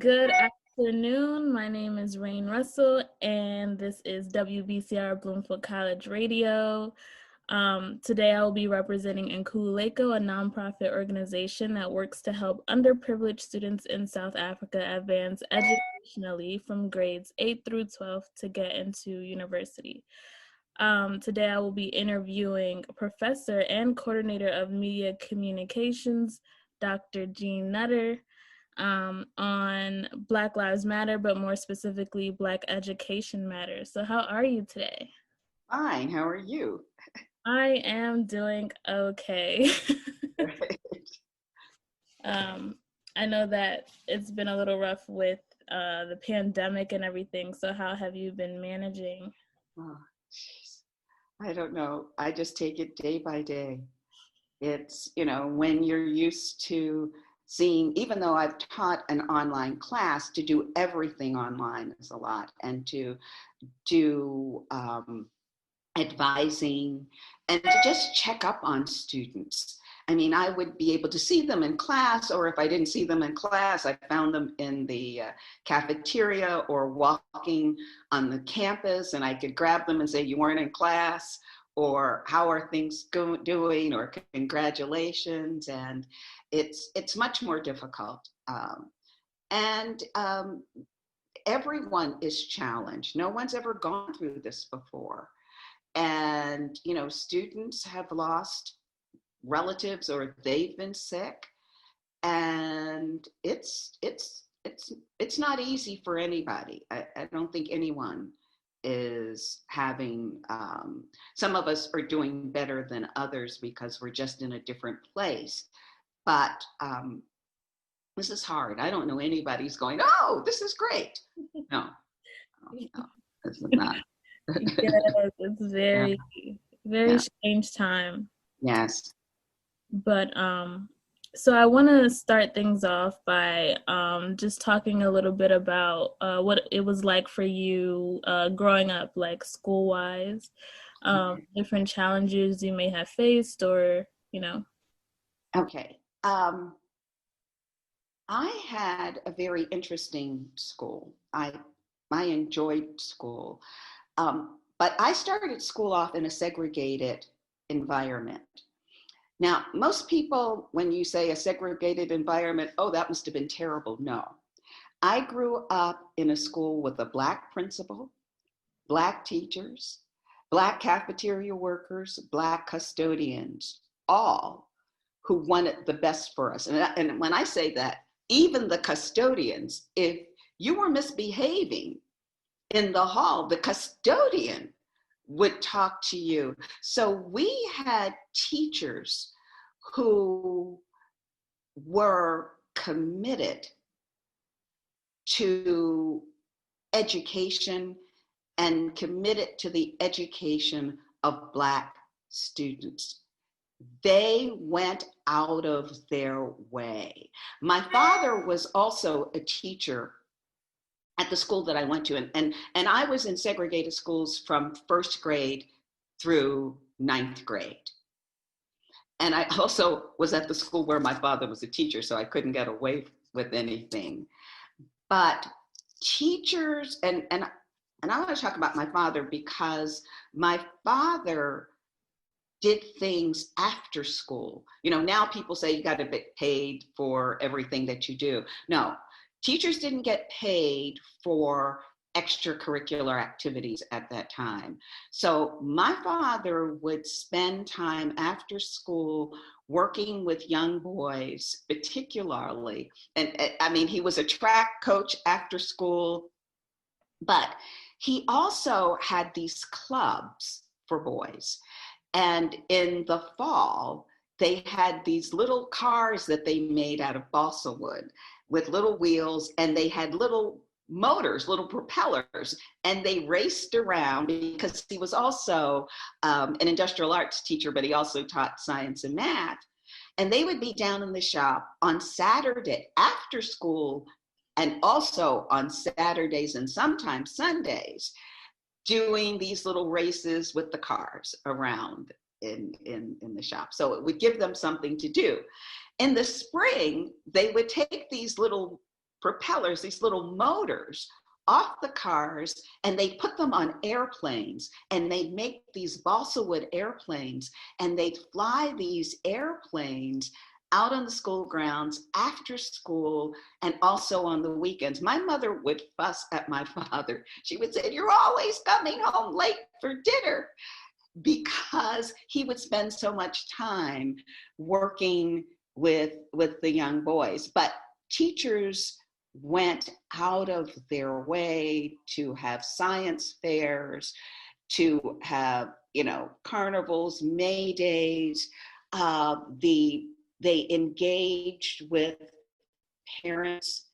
Good afternoon. My name is Rain Russell, and this is WBCR Bloomfield College Radio. Today, I will be representing Nkululeko, a nonprofit organization that works to help underprivileged students in South Africa advance educationally from grades 8 through 12 to get into university. Today, I will be interviewing Professor and Coordinator of Media Communications, Dr. Jeanne Nutter, on Black Lives Matter, but more specifically, Black Education Matters. So how are you today? Fine, how are you? I am doing okay. I know that it's been a little rough with the pandemic and everything, so how have you been managing? Oh, geez. I don't know. I just take it day by day. It's, when you're used to seeing, even though I've taught an online class, to do everything online is a lot, and to do advising and to just check up on students. I mean, I would be able to see them in class, or if I didn't see them in class, I found them in the cafeteria or walking on the campus, and I could grab them and say, you weren't in class, or how are things doing, or congratulations. And it's much more difficult. And everyone is challenged. No one's ever gone through this before. And, students have lost relatives or they've been sick. And it's not easy for anybody. I don't think anyone is having, some of us are doing better than others because we're just in a different place. But this is hard. I don't know anybody's going, oh, this is great. No, this is not. Yes, it's very strange time. Yes. But so I want to start things off by just talking a little bit about what it was like for you growing up, like school-wise, different challenges you may have faced, or Okay. I had a very interesting school. I enjoyed school. But I started school off in a segregated environment. Now, most people, when you say a segregated environment, oh, that must have been terrible. No. I grew up in a school with a Black principal, Black teachers, Black cafeteria workers, Black custodians, all who wanted the best for us. And when I say that, even the custodians, if you were misbehaving in the hall, the custodian would talk to you. So we had teachers who were committed to education and committed to the education of Black students. They went out of their way. My father was also a teacher at the school that I went to. And I was in segregated schools from first grade through ninth grade. And I also was at the school where my father was a teacher, so I couldn't get away with anything. But teachers, and I want to talk about my father because my father did things after school. Now people say you got to get paid for everything that you do. No. Teachers didn't get paid for extracurricular activities at that time. So my father would spend time after school working with young boys, particularly. And I mean, he was a track coach after school, but he also had these clubs for boys. And in the fall, they had these little cars that they made out of balsa wood with little wheels, and they had little motors, little propellers, and they raced around because he was also an industrial arts teacher, but he also taught science and math. And they would be down in the shop on Saturday after school, and also on Saturdays and sometimes Sundays, doing these little races with the cars around in the shop. So it would give them something to do. In the spring, they would take these little propellers, these little motors off the cars, and they put them on airplanes, and they make these balsa wood airplanes, and they fly these airplanes out on the school grounds after school and also on the weekends. My mother would fuss at my father. She would say, "You're always coming home late for dinner," because he would spend so much time working with the young boys. But teachers went out of their way to have science fairs, to have, carnivals, May days. They engaged with parents.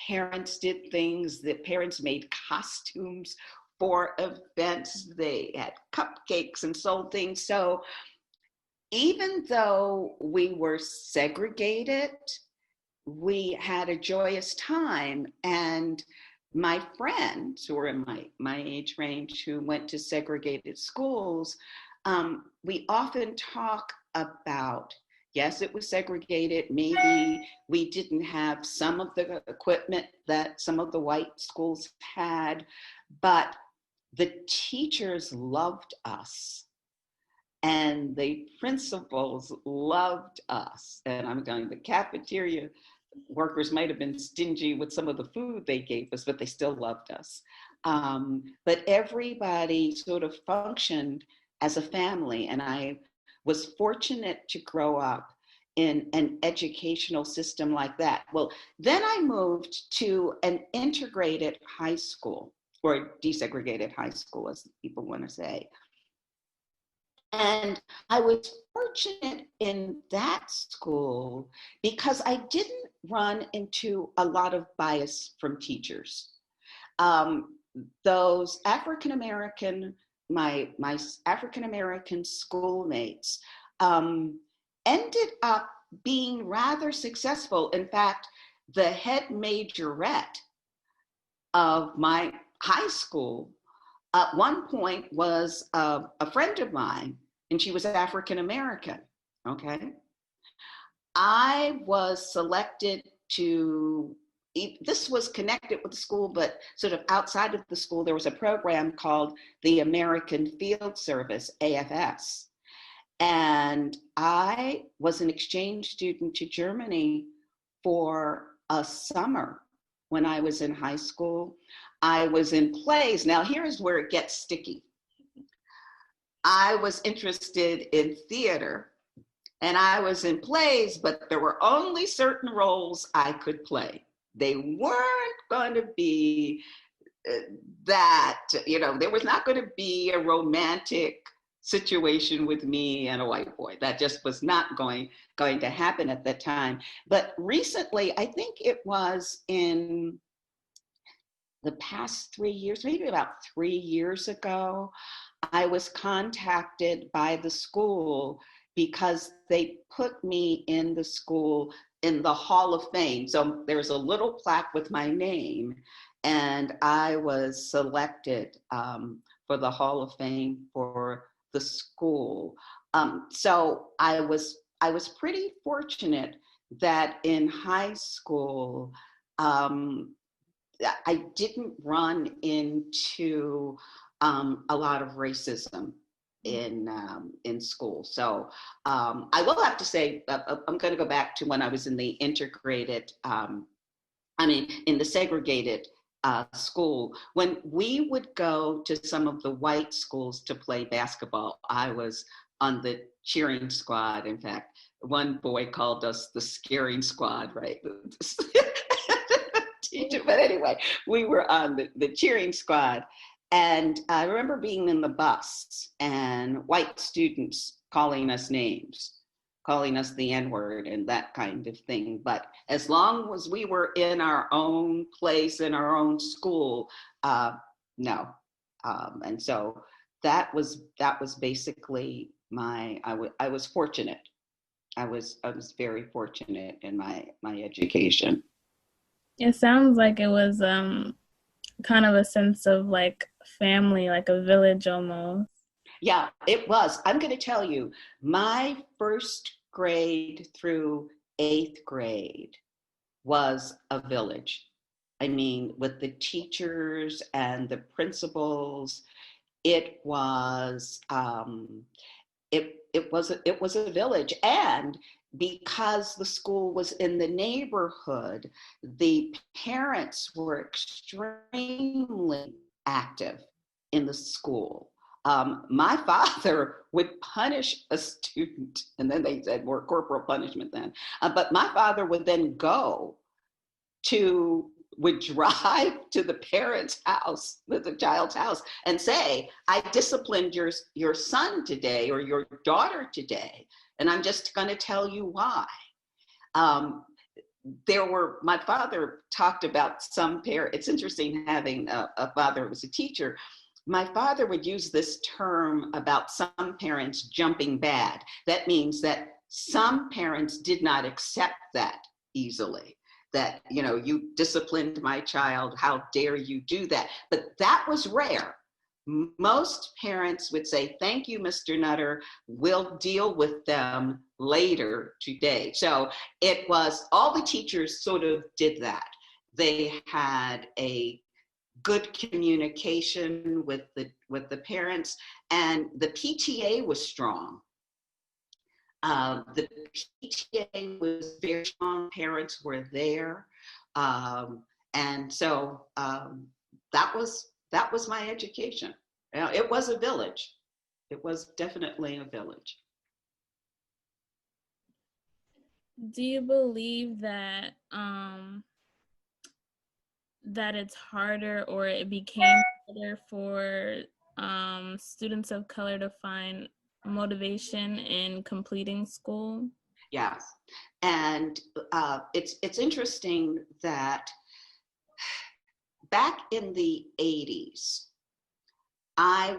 Parents did things that parents made costumes for events. They had cupcakes and sold things. So even though we were segregated, we had a joyous time. And my friends who were in my age range who went to segregated schools, we often talk about, yes, it was segregated. Maybe we didn't have some of the equipment that some of the white schools had, but the teachers loved us. And the principals loved us. And I'm going, the cafeteria workers might have been stingy with some of the food they gave us, but they still loved us. But everybody sort of functioned as a family. And I was fortunate to grow up in an educational system like that. Well, then I moved to an integrated high school, or desegregated high school, as people want to say. And I was fortunate in that school because I didn't run into a lot of bias from teachers. Those African-American, my African-American schoolmates ended up being rather successful. In fact, the head majorette of my high school at one point was a friend of mine, and she was African American, okay? I was selected to, this was connected with the school, but sort of outside of the school, there was a program called the American Field Service, AFS. And I was an exchange student to Germany for a summer when I was in high school. I was in plays. Now, here's where it gets sticky. I was interested in theater, and I was in plays, but there were only certain roles I could play. They weren't going to be that, there was not going to be a romantic situation with me and a white boy. That just was not going to happen at that time. But recently, I think it was in the past 3 years, maybe about 3 years ago, I was contacted by the school because they put me in the school in the Hall of Fame. So there's a little plaque with my name, and I was selected for the Hall of Fame for the school. So I was pretty fortunate that in high school, I didn't run into a lot of racism in school. So I will have to say, I'm going to go back to when I was in the integrated, in the segregated school. When we would go to some of the white schools to play basketball, I was on the cheering squad. In fact, one boy called us the scaring squad, right? Teacher, but anyway, we were on the cheering squad. And I remember being in the bus and white students calling us names, calling us the N-word and that kind of thing. But as long as we were in our own place, in our own school, no. And so that was basically I was fortunate. I was very fortunate in my education. It sounds like it was kind of a sense of like family, like a village almost. Yeah, it was. I'm going to tell you, my first grade through 8th grade was a village. I mean, with the teachers and the principals, it was it was a village. And because the school was in the neighborhood, the parents were extremely active in the school. My father would punish a student, and then they said more corporal punishment then. But my father would then would drive to the parent's house, the child's house, and say, I disciplined your son today or your daughter today, and I'm just going to tell you why. My father talked about some parents. It's interesting having a father who was a teacher. My father would use this term about some parents jumping bad. That means that some parents did not accept that easily. That, you disciplined my child, how dare you do that? But that was rare. Most parents would say, thank you, Mr. Nutter, we'll deal with them later today. So it was, all the teachers sort of did that. They had a good communication with the parents, and the PTA was strong. The PTA was very strong. Parents were there, and so that was my education. It was a village. It was definitely a village. Do you believe that that it's harder, or it became harder for students of color to find motivation in completing school? Yes, and it's interesting that back in the 80s, I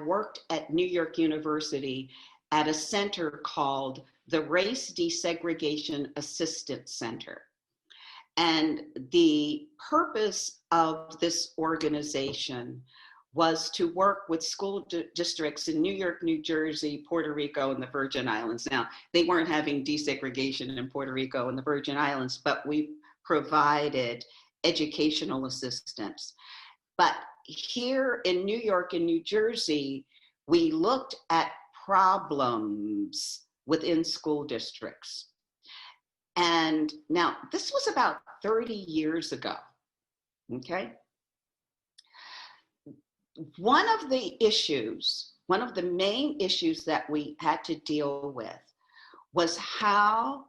worked at New York University at a center called the Race Desegregation Assistance Center. And the purpose of this organization was to work with school districts in New York, New Jersey, Puerto Rico, and the Virgin Islands. Now, they weren't having desegregation in Puerto Rico and the Virgin Islands, but we provided educational assistance. But here in New York and New Jersey, we looked at problems within school districts. And now this was about 30 years ago, okay? One of the main issues that we had to deal with was how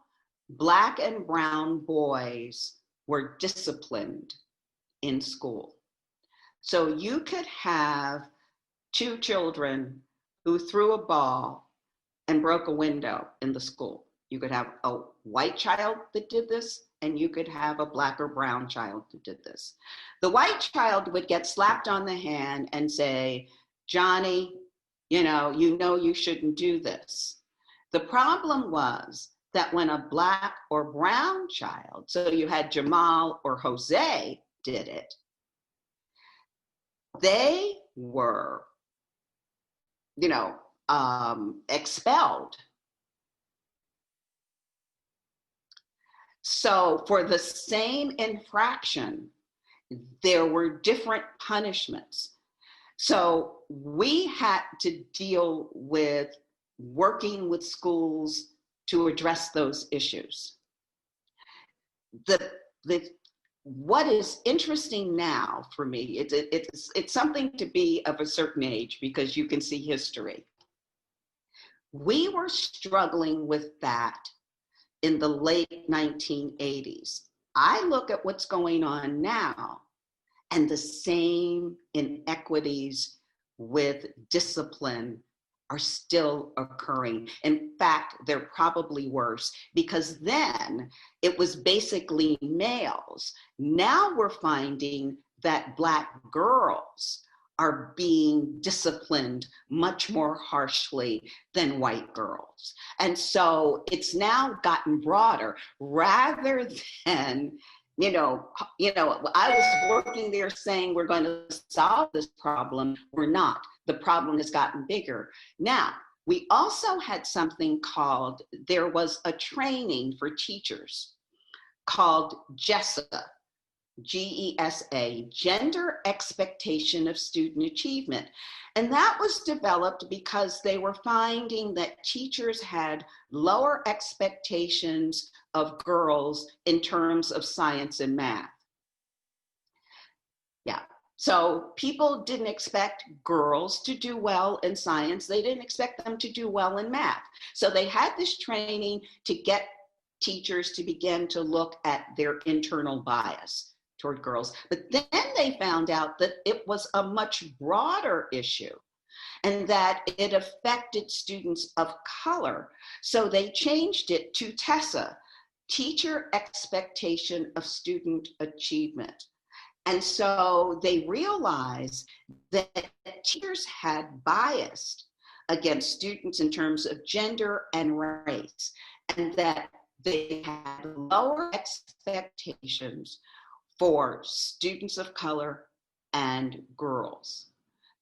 Black and brown boys were disciplined in school. So you could have two children who threw a ball and broke a window in the school. You could have a white child that did this, and you could have a Black or brown child that did this. The white child would get slapped on the hand and say, Johnny, you shouldn't do this. The problem was that when a Black or brown child, so you had Jamal or Jose, did it, they were, expelled. So for the same infraction, there were different punishments. So we had to deal with working with schools to address those issues. What is interesting now for me, it's something to be of a certain age because you can see history. We were struggling with that in the late 1980s. I look at what's going on now, and the same inequities with discipline are still occurring. In fact, they're probably worse because then it was basically males. Now we're finding that Black girls are being disciplined much more harshly than white girls. And so it's now gotten broader rather than, I was working there saying we're going to solve this problem. We're not. The problem has gotten bigger. Now, We also had something called, there was a training for teachers called GESA, GESA, Gender Expectation of Student Achievement. And that was developed because they were finding that teachers had lower expectations of girls in terms of science and math. Yeah. So people didn't expect girls to do well in science. They didn't expect them to do well in math. So they had this training to get teachers to begin to look at their internal bias toward girls. But then they found out that it was a much broader issue and that it affected students of color. So they changed it to TESA, Teacher Expectation of Student Achievement. And so they realized that teachers had biased against students in terms of gender and race, and that they had lower expectations for students of color and girls.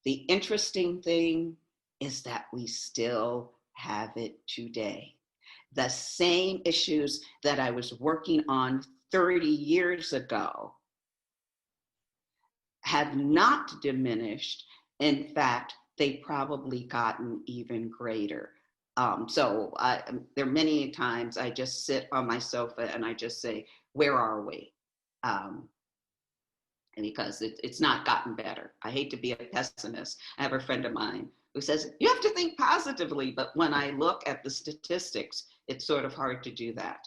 The interesting thing is that we still have it today. The same issues that I was working on 30 years ago have not diminished. In fact, they've probably gotten even greater. There are many times I just sit on my sofa and I just say, where are we? And because it's not gotten better. I hate to be a pessimist. I have a friend of mine who says, you have to think positively, but when I look at the statistics, it's sort of hard to do that.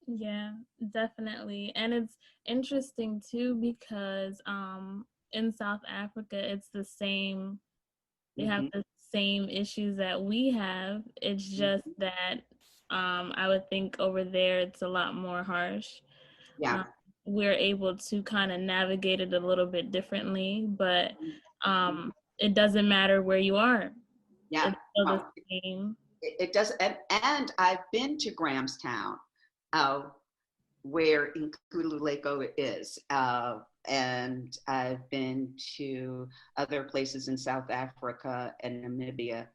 Yeah, definitely. And it's interesting too because in South Africa it's the same, they have Mm-hmm. the same issues that we have. It's just Mm-hmm. that I would think over there it's a lot more harsh. Yeah. Um, we're able to kind of navigate it a little bit differently, but Mm-hmm. it doesn't matter where you are. Yeah. It's still the Well, same. it does. And I've been to Grahamstown, uh, where Nkululeko is. And I've been to other places in South Africa and Namibia.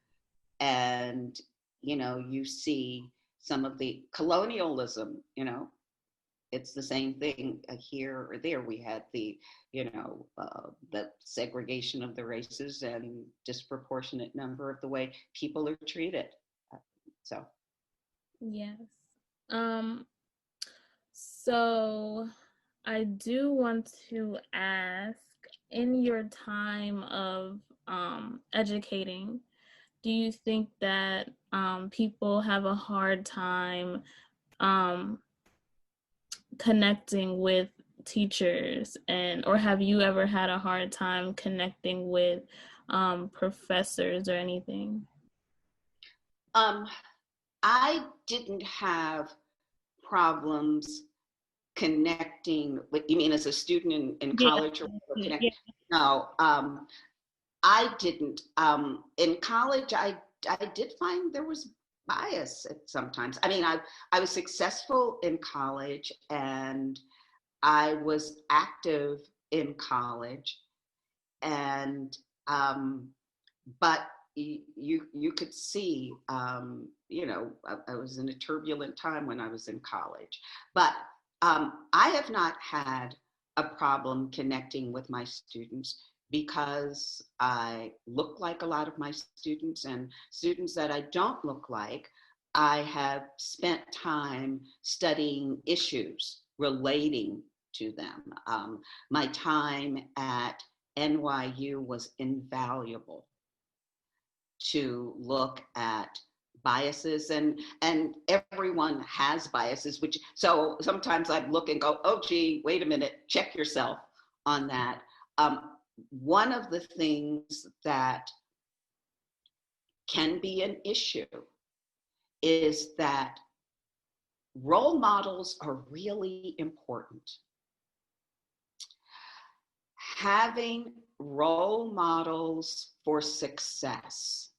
And, you see some of the colonialism, it's the same thing here or there. We had the segregation of the races and disproportionate number of the way people are treated. So. Yes. Um, so I do want to ask, in your time of educating, do you think that people have a hard time um, connecting with teachers, and or have you ever had a hard time connecting with professors or anything? Um, I didn't have problems connecting with, you mean as a student in Yeah, college or yeah, connect? No, I didn't. In college, I did find there was bias at sometimes. I mean, I was successful in college and I was active in college, and but you could see, I was in a turbulent time when I was in college, but I have not had a problem connecting with my students because I look like a lot of my students, and students that I don't look like, I have spent time studying issues relating to them. My time at NYU was invaluable to look at biases, and everyone has biases, which, so sometimes I'd look and go, oh gee, wait a minute, check yourself on that. One of the things that can be an issue is that role models are really important. Having role models for success,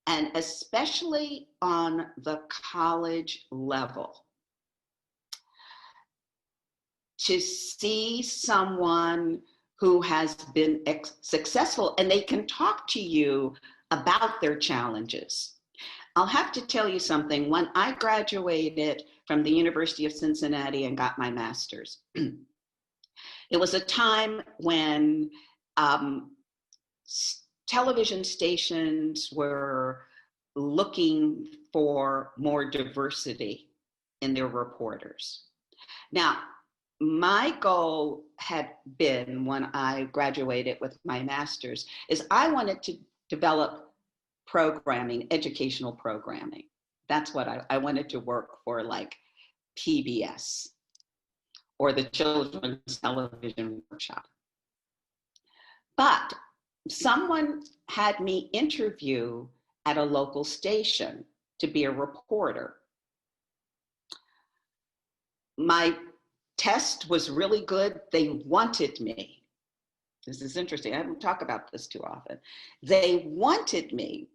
and especially on the college level, to see someone who has been successful and they can talk to you about their challenges. I'll have to tell you something. When I graduated from the University of Cincinnati and got my master's, it was a time when um, television stations were looking for more diversity in their reporters. Now, my goal had been when I graduated with my master's is I wanted to develop programming, educational programming. That's what I wanted to work for, like PBS or the Children's Television Workshop. But someone had me interview at a local station to be a reporter. My test was really good. They wanted me. This is interesting. I don't talk about this too often. They wanted me,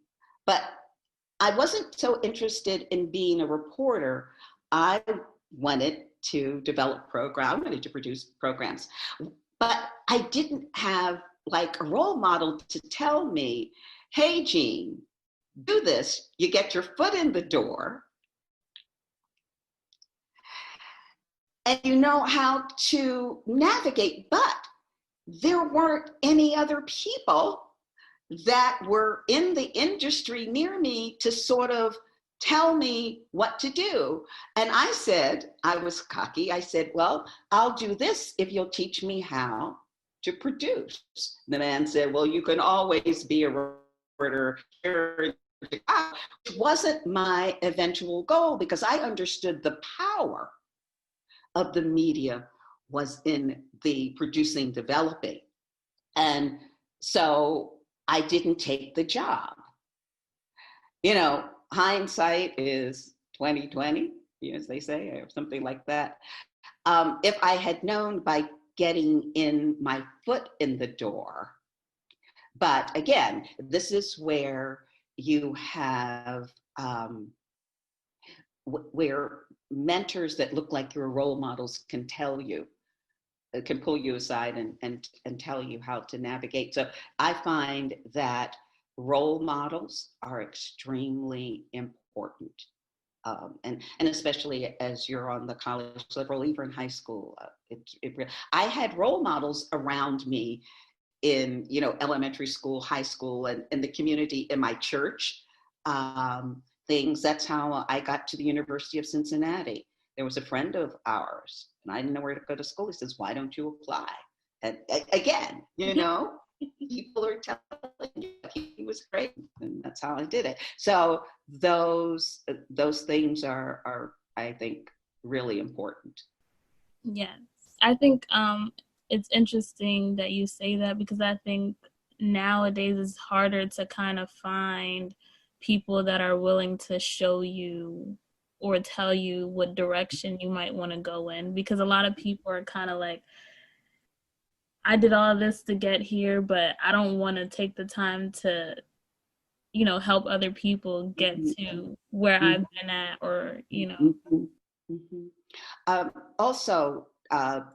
but I wasn't so interested in being a reporter. I wanted to develop programs. I wanted to produce programs, but I didn't have like a role model to tell me, hey, Jeanne, do this. You get your foot in the door and you know how to navigate, but there weren't any other people that were in the industry near me to sort of tell me what to do. And I said, I was cocky. I said, well, I'll do this if you'll teach me how to produce. The man said, well, you can always be a reporter, which wasn't my eventual goal because I understood the power of the media was in the producing, developing. And so I didn't take the job. You know, hindsight is 2020, as they say, or something like that. If I had known by getting in my foot in the door, but again, this is where you have where mentors that look like your role models can tell you, can pull you aside and tell you how to navigate. So I find that role models are extremely important. And especially as you're on the college level, even in high school, I had role models around me in, elementary school, high school, and the community in my church. Things. That's how I got to the University of Cincinnati. There was a friend of ours, and I didn't know where to go to school. He says, "Why don't you apply?" And again, people are telling you he was great, and that's how I did it. So those things are I think really important. Yes, I think it's interesting that you say that because I think nowadays it's harder to kind of find people that are willing to show you or tell you what direction you might want to go in, because a lot of people are kind of like, I did all this to get here, but I don't want to take the time to, help other people get to where I've been at, or. Mm-hmm. Mm-hmm. Also,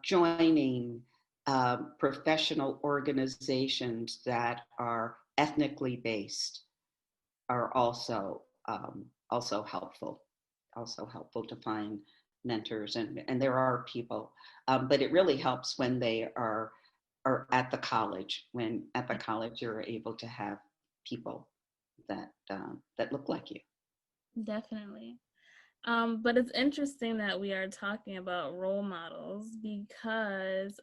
joining professional organizations that are ethnically based are also helpful. Also helpful to find mentors, and there are people, but it really helps when they are at the college. When at the college you're able to have people that look like you. Definitely. But it's interesting that we are talking about role models because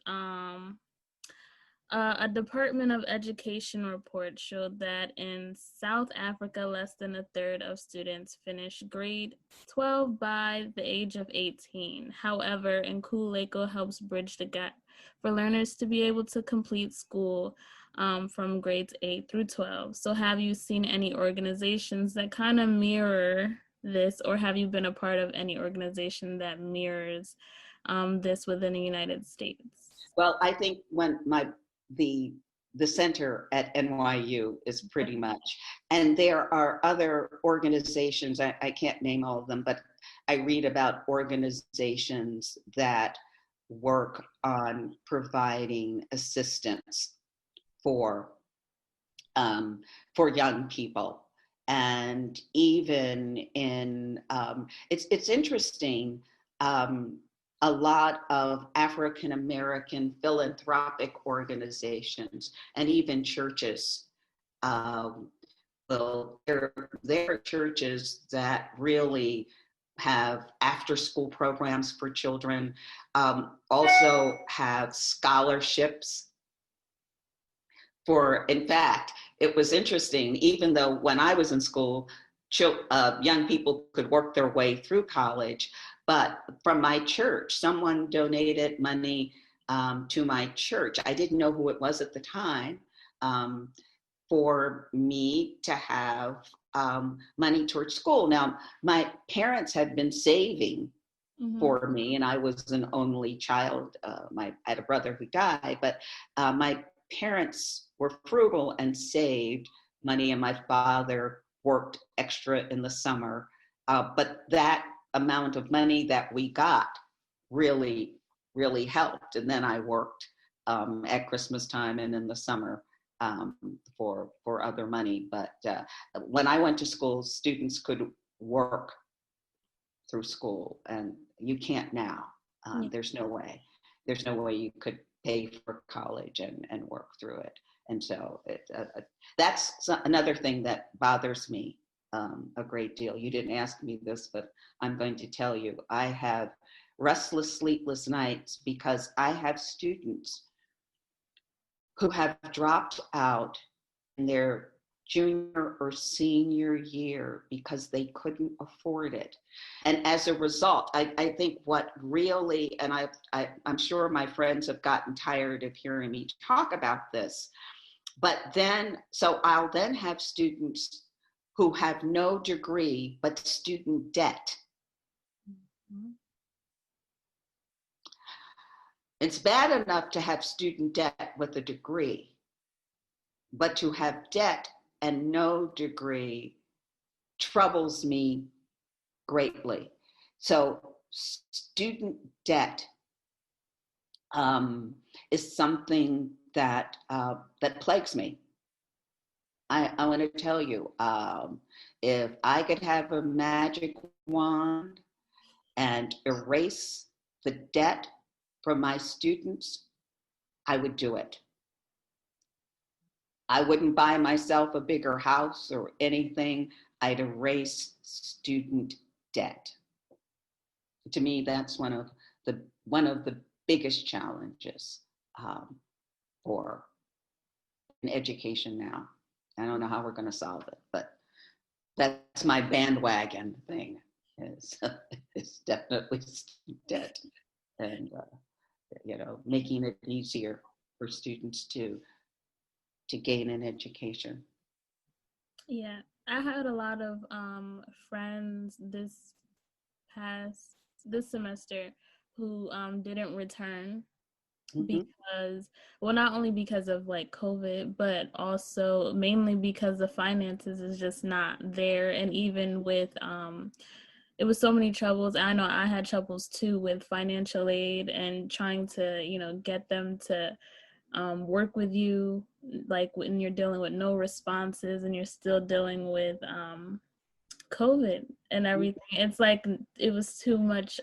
a Department of Education report showed that in South Africa, less than a third of students finish grade 12 by the age of 18. However, Nkululeko helps bridge the gap for learners to be able to complete school from grades 8 through 12. So have you seen any organizations that kind of mirror this, or have you been a part of any organization that mirrors this within the United States? Well, I think when the center at NYU is pretty much, and there are other organizations, I can't name all of them, but I read about organizations that work on providing assistance for young people. And even in, it's interesting, a lot of African American philanthropic organizations and even churches, well, there are churches that really have after school programs for children, also have scholarships for, in fact, it was interesting, even though when I was in school, young people could work their way through college, but from my church, someone donated money to my church. I didn't know who it was at the time, for me to have money towards school. Now, my parents had been saving for me, and I was an only child. I had a brother who died, but my parents were frugal and saved money, and my father worked extra in the summer. But that amount of money that we got really, really helped. And then I worked at Christmas time and in the summer for other money. But when I went to school, students could work through school, and you can't now. There's no way. There's no way you could pay for college and work through it. And so that's another thing that bothers me a great deal. You didn't ask me this, but I'm going to tell you, I have restless, sleepless nights because I have students who have dropped out in their junior or senior year because they couldn't afford it. And as a result, I think what really, and I'm sure my friends have gotten tired of hearing me talk about this, but then, so I'll then have students who have no degree, but student debt. Mm-hmm. It's bad enough to have student debt with a degree, but to have debt and no degree troubles me greatly. So student debt is something that that plagues me. I want to tell you, if I could have a magic wand and erase the debt from my students, I would do it. I wouldn't buy myself a bigger house or anything. I'd erase student debt. To me, that's one of the biggest challenges for an education now. I don't know how we're going to solve it, but that's my bandwagon thing. Is definitely student debt, and making it easier for students to gain an education. Yeah, I had a lot of friends this semester who didn't return because, well, not only because of like COVID, but also mainly because the finances is just not there. And even with it was so many troubles. I know I had troubles too with financial aid and trying to get them to work with you, like when you're dealing with no responses and you're still dealing with COVID and everything. It's like it was too much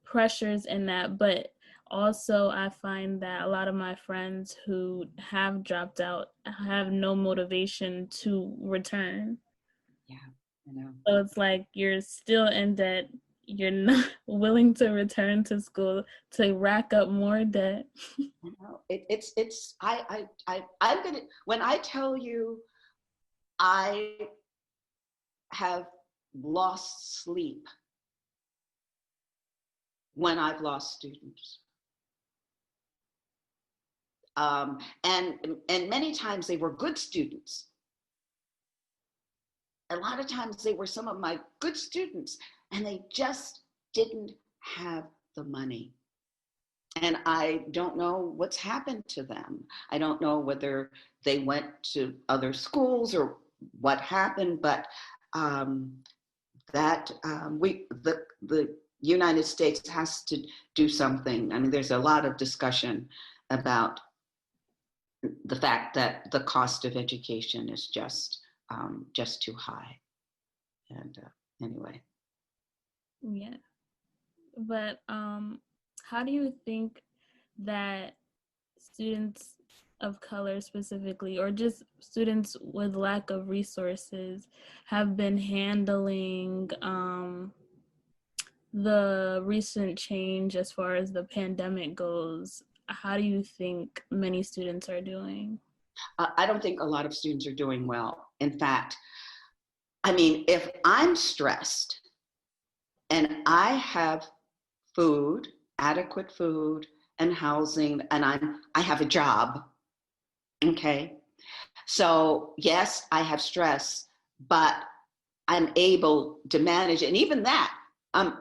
pressures in that. But also I find that a lot of my friends who have dropped out have no motivation to return. Yeah, I know. So it's like you're still in debt. You're not willing to return to school to rack up more debt. I'm gonna, when I tell you I have lost sleep when I've lost students. And many times they were good students. A lot of times they were some of my good students, and they just didn't have the money. And I don't know what's happened to them. I don't know whether they went to other schools or what happened, but the United States has to do something. I mean, there's a lot of discussion about the fact that the cost of education is just just too high. And anyway. Yeah. But how do you think that students of color specifically, or just students with lack of resources, have been handling the recent change as far as the pandemic goes? How do you think many students are doing? I don't think a lot of students are doing well. In fact, I mean, if I'm stressed and I have food, adequate food and housing, and I have a job, okay? So yes, I have stress, but I'm able to manage it. And even that, I'm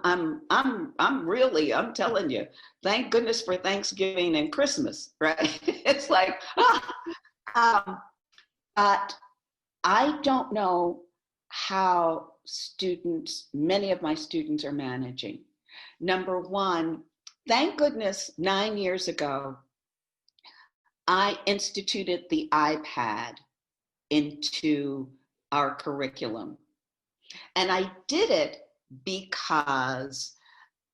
telling you, thank goodness for Thanksgiving and Christmas, right? It's like, um, but I don't know how many of my students are managing. Number one, thank goodness 9 years ago, I instituted the iPad into our curriculum. And I did it because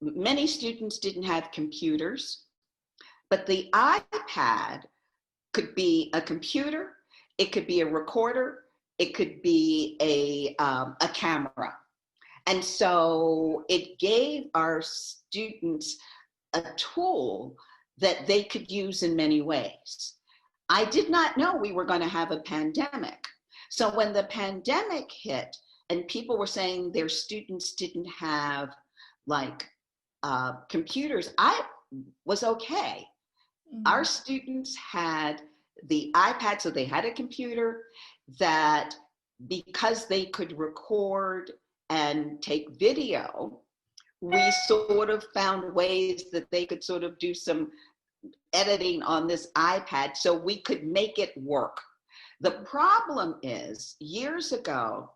many students didn't have computers, but the iPad could be a computer, it could be a recorder, it could be a camera. And so it gave our students a tool that they could use in many ways. I did not know we were going to have a pandemic. So when the pandemic hit and people were saying their students didn't have like computers, I was okay. Our students had the iPad, so they had a computer that, because they could record and take video, we sort of found ways that they could sort of do some editing on this iPad so we could make it work. The problem is, years ago,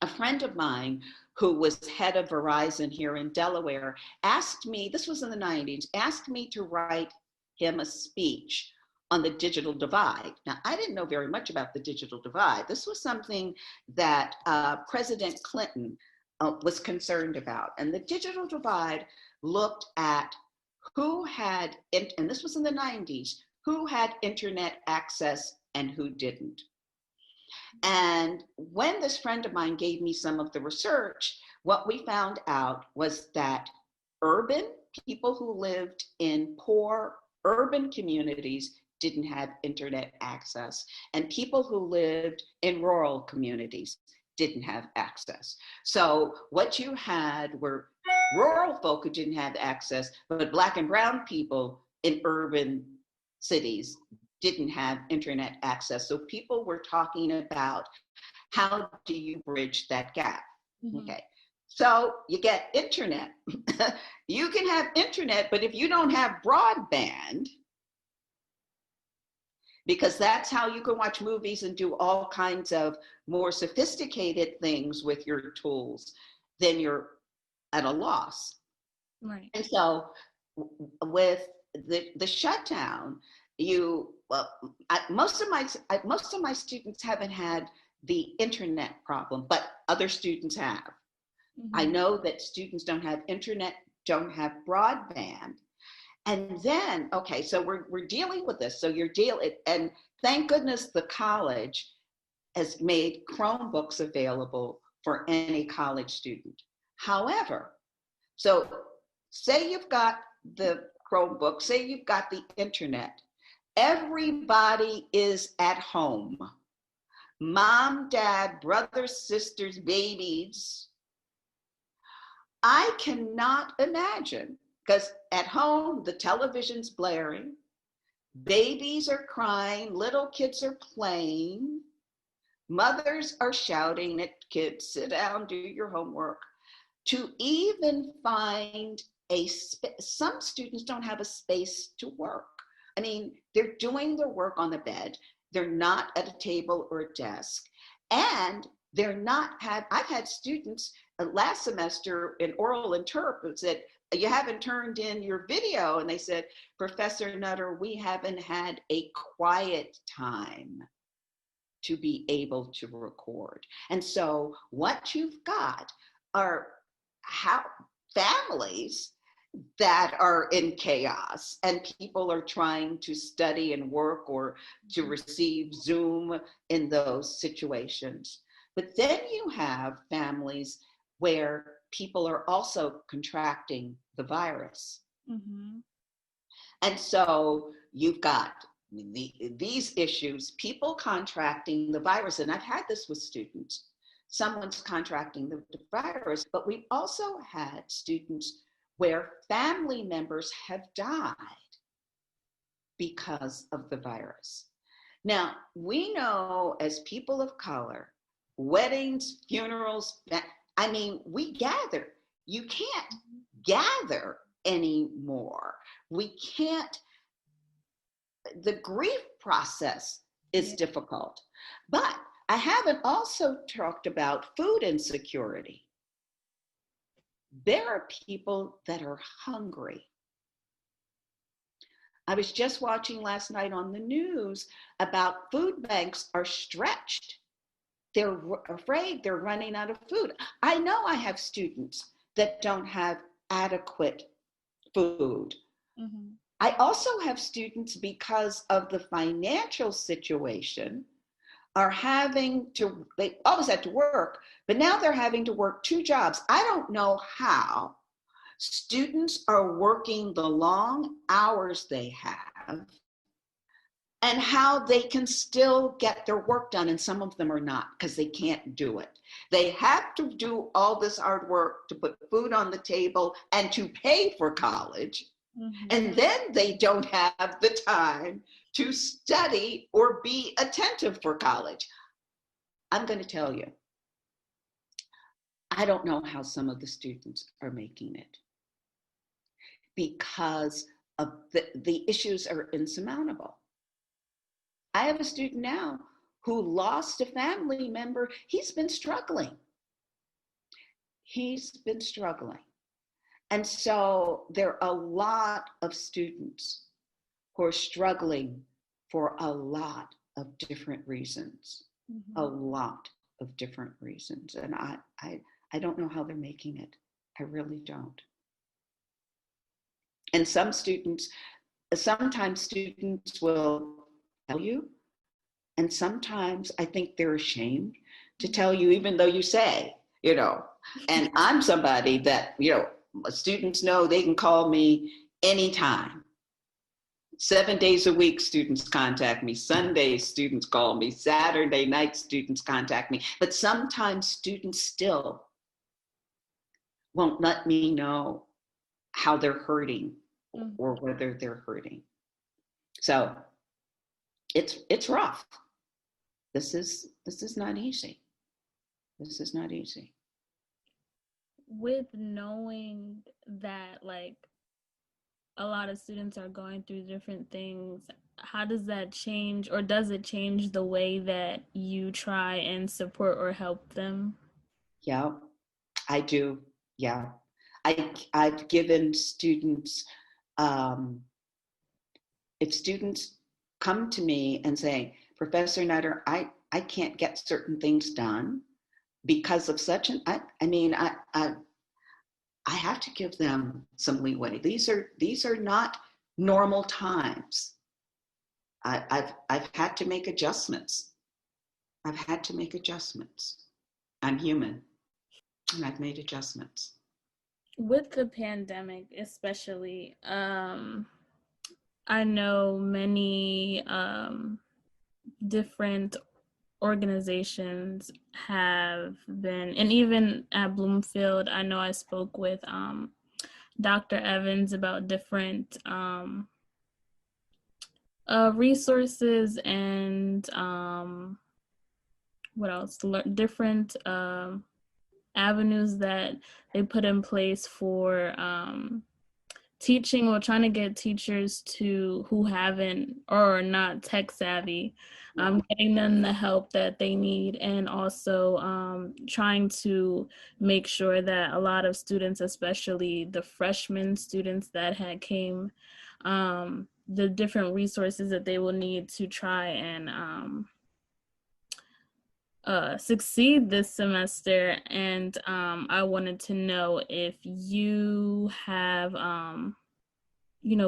a friend of mine who was head of Verizon here in Delaware asked me, this was in the 90s, asked me to write him a speech on the digital divide. Now, I didn't know very much about the digital divide. This was something that President Clinton was concerned about. And the digital divide looked at who had, and this was in the 90s, who had internet access and who didn't. And when this friend of mine gave me some of the research, what we found out was that urban people who lived in poor urban communities didn't have internet access, and people who lived in rural communities didn't have access. So what you had were rural folk who didn't have access, but Black and brown people in urban cities didn't have internet access. So people were talking about, how do you bridge that gap? Mm-hmm. Okay, so you get internet. You can have internet, but if you don't have broadband, because that's how you can watch movies and do all kinds of more sophisticated things with your tools, then you're at a loss. Right. And so with the shutdown, most of my students haven't had the internet problem, but other students have. Mm-hmm. I know that students don't have internet, don't have broadband. And then, okay, so we're dealing with this. So and thank goodness the college has made Chromebooks available for any college student. However, so say you've got the Chromebook, say you've got the internet, everybody is at home. Mom, dad, brothers, sisters, babies. I cannot imagine, because at home, the television's blaring, babies are crying, little kids are playing, mothers are shouting at kids, sit down, do your homework. To even find some students don't have a space to work. I mean, they're doing their work on the bed. They're not at a table or a desk. And I've had students last semester in oral interp who said, you haven't turned in your video. And they said, Professor Nutter, we haven't had a quiet time. to be able to record. And so what you've got are how families that are in chaos and people are trying to study and work or to receive Zoom in those situations. But then you have families where people are also contracting the virus. Mm-hmm. And so you've got these issues, people contracting the virus. And I've had this with students. Someone's contracting the virus, but we've also had students where family members have died because of the virus. Now, we know as people of color, weddings, funerals, I mean, we gather. You can't gather anymore. We can't, the grief process is difficult. But I haven't also talked about food insecurity. There are people that are hungry. I was just watching last night on the news about food banks are stretched. They're afraid they're running out of food. I know I have students that don't have adequate food. Mm-hmm. I also have students, because of the financial situation, are having to, they always had to work, but now they're having to work 2 jobs. I don't know how students are working the long hours they have and how they can still get their work done. And some of them are not, because they can't do it. They have to do all this hard work to put food on the table and to pay for college. Mm-hmm. And then they don't have the time to study or be attentive for college. I'm going to tell you, I don't know how some of the students are making it, because of the issues are insurmountable. I have a student now who lost a family member. He's been struggling. And so there are a lot of students who are struggling for a lot of different reasons, mm-hmm. a lot of different reasons. And I don't know how they're making it. I really don't. And sometimes students will tell you, and sometimes I think they're ashamed to tell you, even though you say, and I'm somebody that, students know they can call me anytime. 7 days a week, students contact me. Sundays, students call me. Saturday night, students contact me. But sometimes students still won't let me know how they're hurting or whether they're hurting. So it's rough. This is not easy. This is not easy. With knowing that, like, a lot of students are going through different things, how does that change, or does it change the way that you try and support or help them? Yeah, I do. Yeah. I've given students, if students come to me and say, Professor Nutter, I can't get certain things done because of such an, I have to give them some leeway. These are not normal times. I've had to make adjustments. I'm human, and I've made adjustments. With the pandemic, especially, I know many different organizations have been, and even at Bloomfield, I know I spoke with Dr. Evans about different resources and what else? Different avenues that they put in place for teaching, or trying to get teachers who haven't or are not tech savvy, getting them the help that they need, and also trying to make sure that a lot of students, especially the freshman students that had came, the different resources that they will need to try and succeed this semester, and I wanted to know if you have,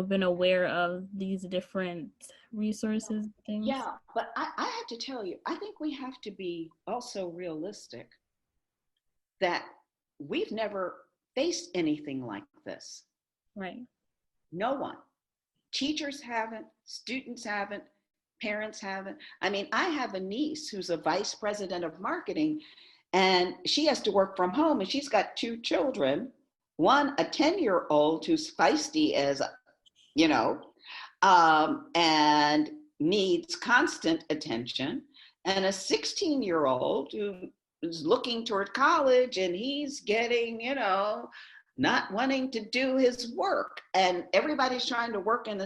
been aware of these different resources, things. Yeah, but I have to tell you, I think we have to be also realistic that we've never faced anything like this. Right. No one. Teachers haven't, students haven't, parents haven't. I mean, I have a niece who's a vice president of marketing, and she has to work from home, and she's got two children, one a 10-year-old who's feisty as, you know, and needs constant attention, and a 16-year-old who is looking toward college, and he's getting, not wanting to do his work, and everybody's trying to work in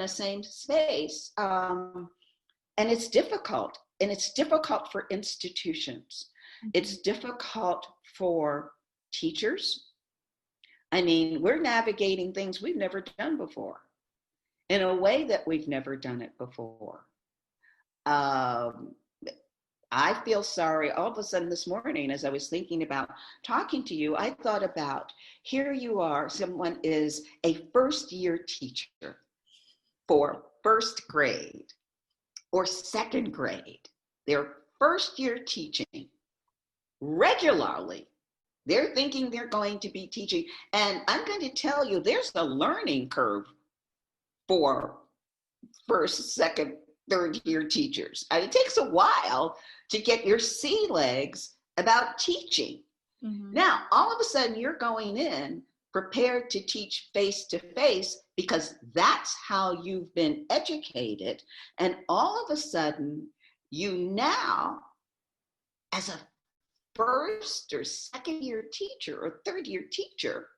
a same space, and it's difficult, and it's difficult for institutions. It's difficult for teachers. I mean, we're navigating things we've never done before in a way that we've never done it before. Um, I feel sorry. All of a sudden this morning, as I was thinking about talking to you, I thought about, here you are, someone is a first year teacher for first grade or second grade. They're first year teaching regularly. They're thinking they're going to be teaching. And I'm going to tell you, there's a learning curve for first, second, third year teachers. And it takes a while to get your sea legs about teaching. Mm-hmm. Now, all of a sudden, you're going in prepared to teach face to face because that's how you've been educated. And all of a sudden, you now, as a first or second year teacher or third year teacher,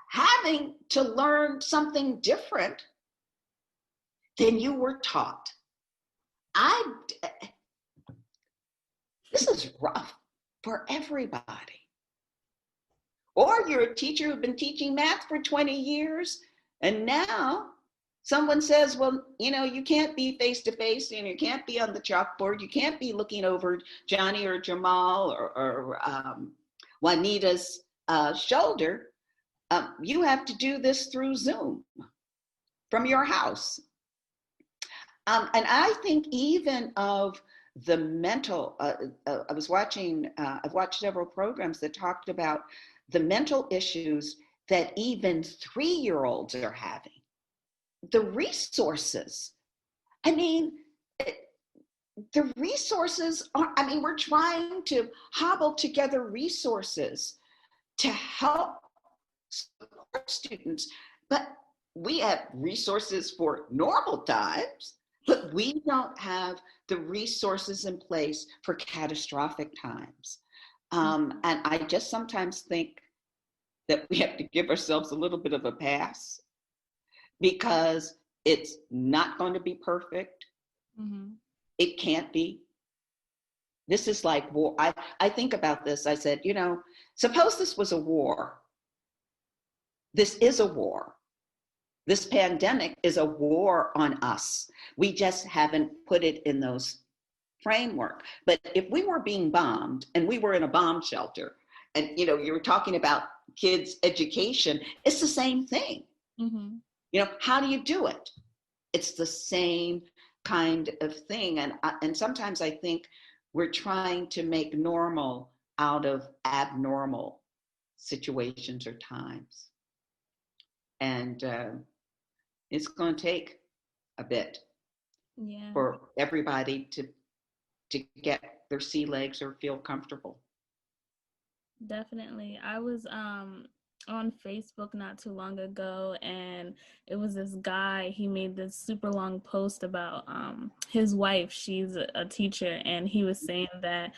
having to learn something different than you were taught. This is rough for everybody. Or you're a teacher who's been teaching math for 20 years, and now someone says, well, you can't be face to face, and you can't be on the chalkboard, you can't be looking over Johnny or Jamal or Juanita's shoulder. You have to do this through Zoom from your house. And I think even of the mental, I've watched several programs that talked about the mental issues that even 3-year-olds are having. The resources, the resources are, we're trying to hobble together resources to help support students, but we have resources for normal times, but we don't have the resources in place for catastrophic times. And I just sometimes think that we have to give ourselves a little bit of a pass because it's not going to be perfect. Mm-hmm. It can't be. This is like war. I think about this. I said, suppose this was a war. This is a war. This pandemic is a war on us. We just haven't put it in those framework. But if we were being bombed and we were in a bomb shelter and, you were talking about kids' education, it's the same thing. Mm-hmm. How do you do it? It's the same kind of thing. And sometimes I think we're trying to make normal out of abnormal situations or times. And it's going to take a bit for everybody to get their sea legs or feel comfortable. Definitely. I was on Facebook not too long ago, and it was this guy. He made this super long post about his wife. She's a teacher, and he was saying that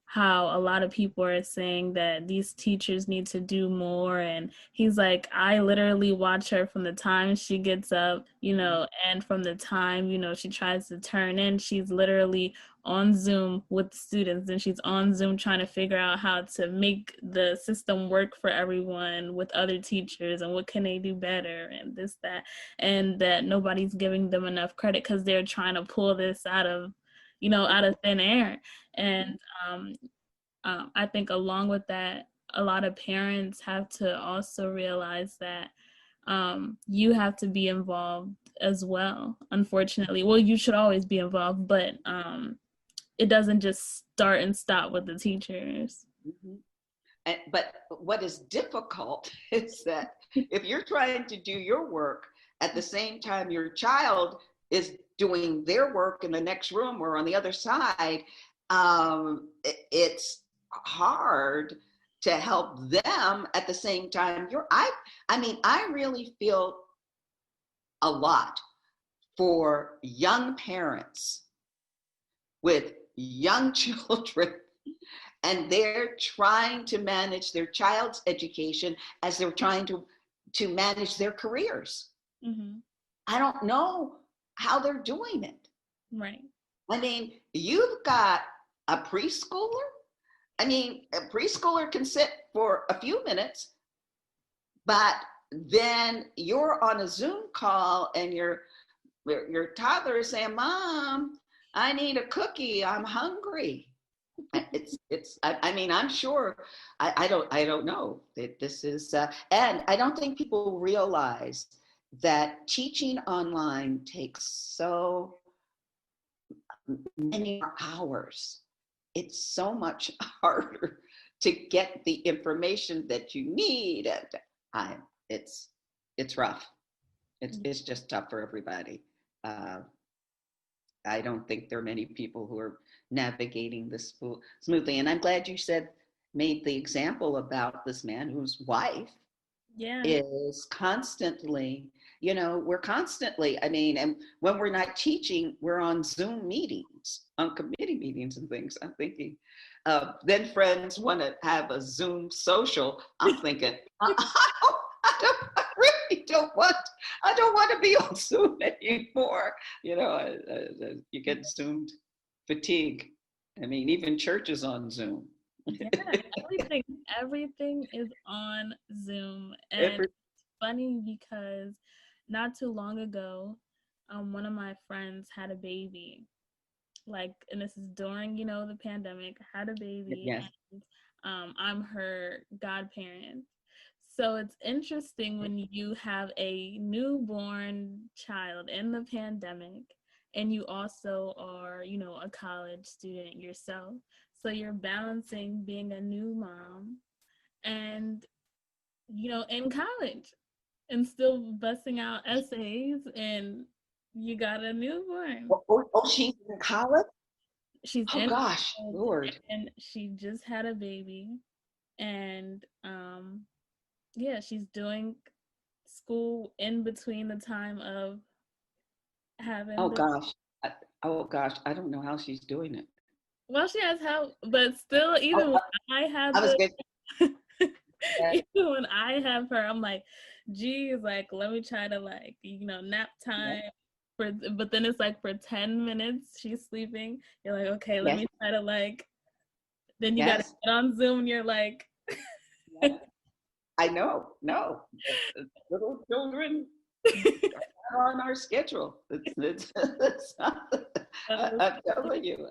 how a lot of people are saying that these teachers need to do more. And he's like, I literally watch her from the time she gets up, and from the time, she tries to turn in, she's literally on Zoom with students, and she's on Zoom trying to figure out how to make the system work for everyone with other teachers, and what can they do better, and this, that, and that nobody's giving them enough credit because they're trying to pull this out of out of thin air. And I think along with that, a lot of parents have to also realize that you have to be involved as well, unfortunately. Well, you should always be involved, but it doesn't just start and stop with the teachers. Mhm. But what is difficult is that if you're trying to do your work at the same time your child is doing their work in the next room or on the other side, it's hard to help them at the same time. I mean, I really feel a lot for young parents with young children, and they're trying to manage their child's education as they're trying to manage their careers. Mm-hmm. I don't know how they're doing it. Right. I mean, you've got a preschooler. I mean, a preschooler can sit for a few minutes, but then you're on a Zoom call and your toddler is saying, "Mom, I need a cookie. I'm hungry." I mean, I'm sure. I don't know. This is and I don't think people realize that teaching online takes so many more hours. It's so much harder to get the information that you need, and I it's rough. It's just tough for everybody. Uh, I don't think there are many people who are navigating this smoothly. And I'm glad you made the example about this man whose wife Yeah. is constantly, we're constantly, I mean, and when we're not teaching, we're on Zoom meetings, on committee meetings and things. I'm thinking, then friends want to have a Zoom social. I'm thinking, I really I don't want to be on Zoom anymore. You get Zoomed fatigue. I mean, even church is on Zoom. Yeah, everything is on Zoom. And Every, it's funny because not too long ago, one of my friends had a baby. Like, and this is during, the pandemic, had a baby, yes. and I'm her godparent. So it's interesting when you have a newborn child in the pandemic and you also are, a college student yourself. So you're balancing being a new mom and, in college and still busting out essays, and you got a newborn. She's in college? She's Oh in gosh, college Lord. and she just had a baby, and yeah, she's doing school in between the time of having Oh the. gosh. Oh gosh, I don't know how she's doing it. Well, she has help, but still, Oh, even when I I have was the. good. Yeah. Even when I have her, I'm like, geez, like, let me try to, like, nap time. But then it's like for 10 minutes she's sleeping. You're like, okay, let Yes. me try to, like, then you got to Yes. get on Zoom and you're like, Yes. I know. No, little children are on our schedule. I'm telling you.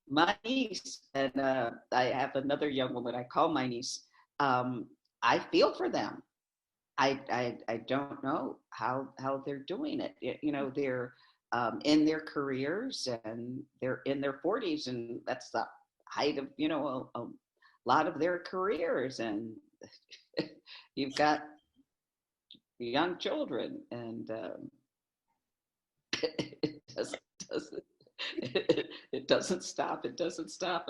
My niece, and I have another young woman I call my niece. I feel for them. I don't know how they're doing it. They're in their careers and they're in their 40s, and that's the height of a lot of their careers. And you've got young children, and it doesn't it doesn't stop. It doesn't stop.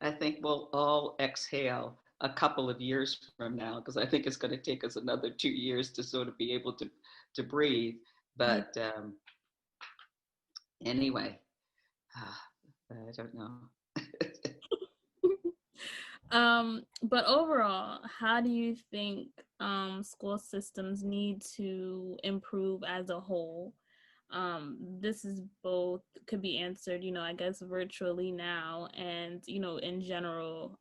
I think we'll all exhale a couple of years from now, because I think it's going to take us another 2 years to sort of be able to breathe. But anyway, I don't know. But overall, how do you think school systems need to improve as a whole? This is both could be answered, I guess virtually now, and in general,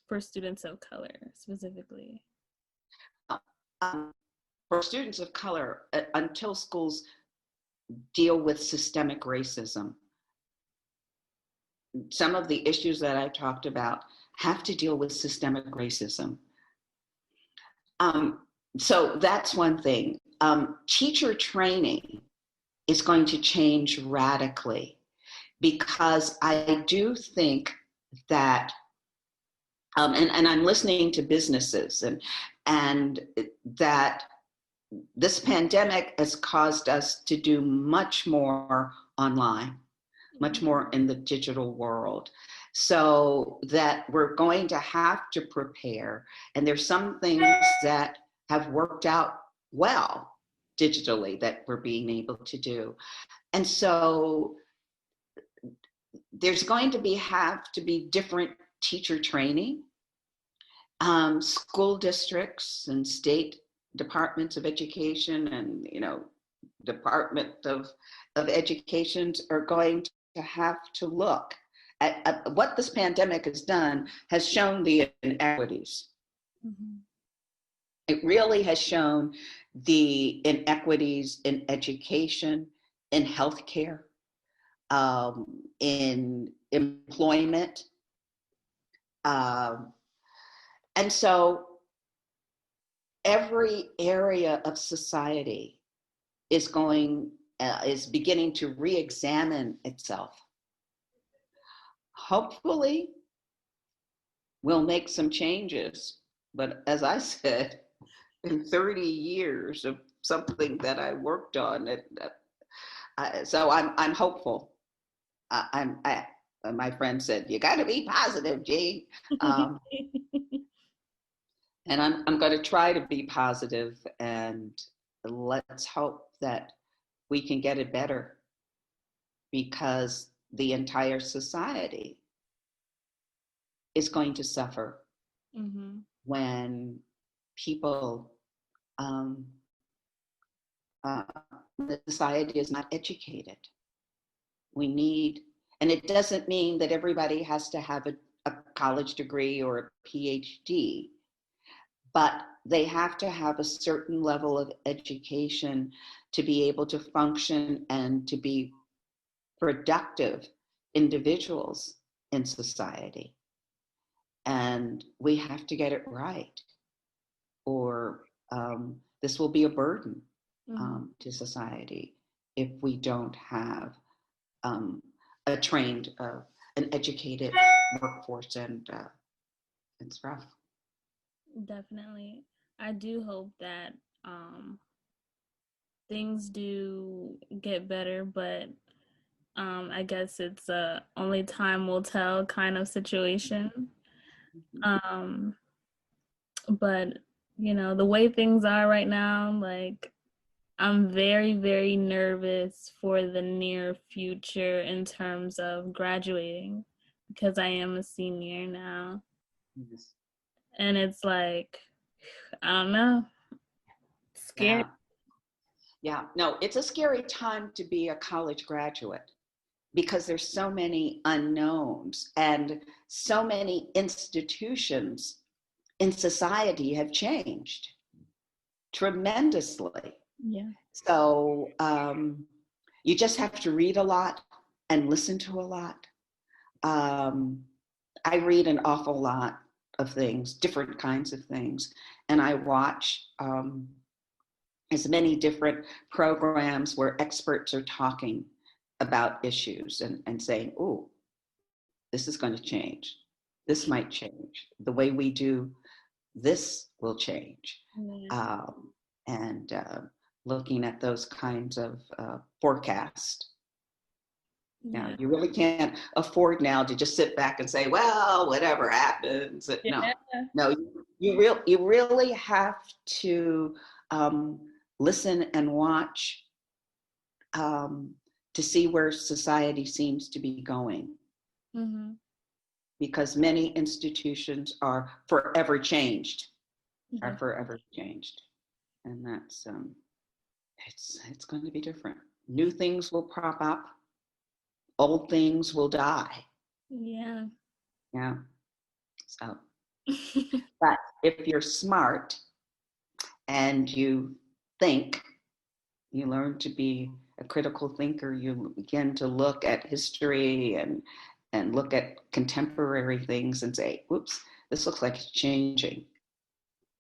for students of color specifically. Um, for students of color, until schools deal with systemic racism. Some of the issues that I talked about have to deal with systemic racism. So that's one thing. Teacher training is going to change radically, because I do think that, and I'm listening to businesses, and that this pandemic has caused us to do much more online, much more in the digital world. So that we're going to have to prepare. And there's some things that have worked out well digitally that we're being able to do. And so there's going to have to be different teacher training. School districts and state departments of education and, Department of Education are going to have to look at what this pandemic has shown the inequities. Mm-hmm. It really has shown the inequities in education, in healthcare, in employment. And so every area of society is beginning to re-examine itself. Hopefully, we'll make some changes. But as I said, in 30 years of something that I worked on, so I'm hopeful. My friend said, "You got to be positive, Jeanne." And I'm going to try to be positive, and let's hope that we can get it better, because the entire society is going to suffer when people, the society is not educated. And it doesn't mean that everybody has to have a college degree or a PhD, but they have to have a certain level of education to be able to function and to be productive individuals in society. And we have to get it right, or this will be a burden to society if we don't have a trained, an educated workforce, and it's rough. Definitely. I do hope that things do get better, but I guess it's only time will tell kind of situation. But the way things are right now, like, I'm very, very nervous for the near future in terms of graduating, because I am a senior now. Yes. And it's like, I don't know, scary. Yeah, no, it's a scary time to be a college graduate, because there's so many unknowns, and so many institutions in society have changed tremendously. Yeah. So you just have to read a lot and listen to a lot. I read an awful lot of things, different kinds of things, and I watch as many different programs where experts are talking about issues and saying, oh, this is going to change. This might change. The way we do this will change. Yeah. And looking at those kinds of forecasts. Yeah. Now, you really can't afford now to just sit back and say, well, whatever happens. Yeah. No, you really have to listen and watch to see where society seems to be going. Mm-hmm. Because many institutions are forever changed, and that's it's going to be different. New things will prop up, old things will die. Yeah. So, but if you're smart and you think, you learn to be a critical thinker, you begin to look at history and look at contemporary things and say, "Whoops, this looks like it's changing.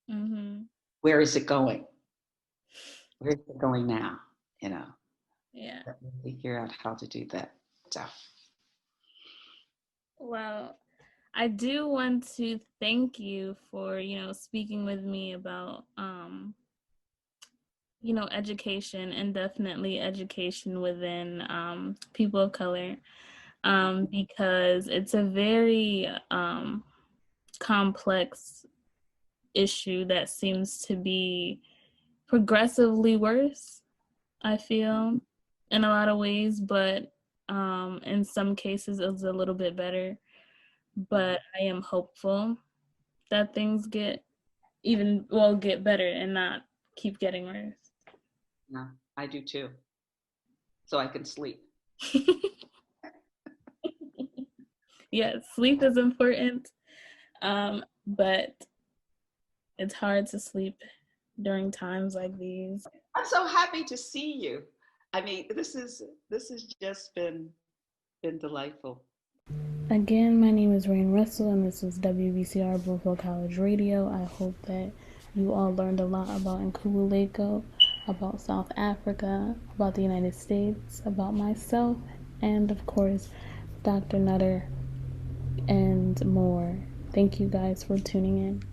Mm-hmm. Where is it going? Where is it going now?" You know, Yeah. figure out how to do that. So, Well, I do want to thank you for, speaking with me about, education, and definitely education within people of color, because it's a very complex issue that seems to be progressively worse, I feel, in a lot of ways, but in some cases it's a little bit better. But I am hopeful that things get better and not keep getting worse. no, I do too. So I can sleep. Yes, sleep is important, but it's hard to sleep during times like these. I'm so happy to see you. I mean, this has just been delightful. Again, my name is Rain Russell, and this is WBCR Bloomfield College Radio. I hope that you all learned a lot about Nkululeko, about South Africa, about the United States, about myself, and of course, Dr. Nutter, and more. Thank you guys for tuning in.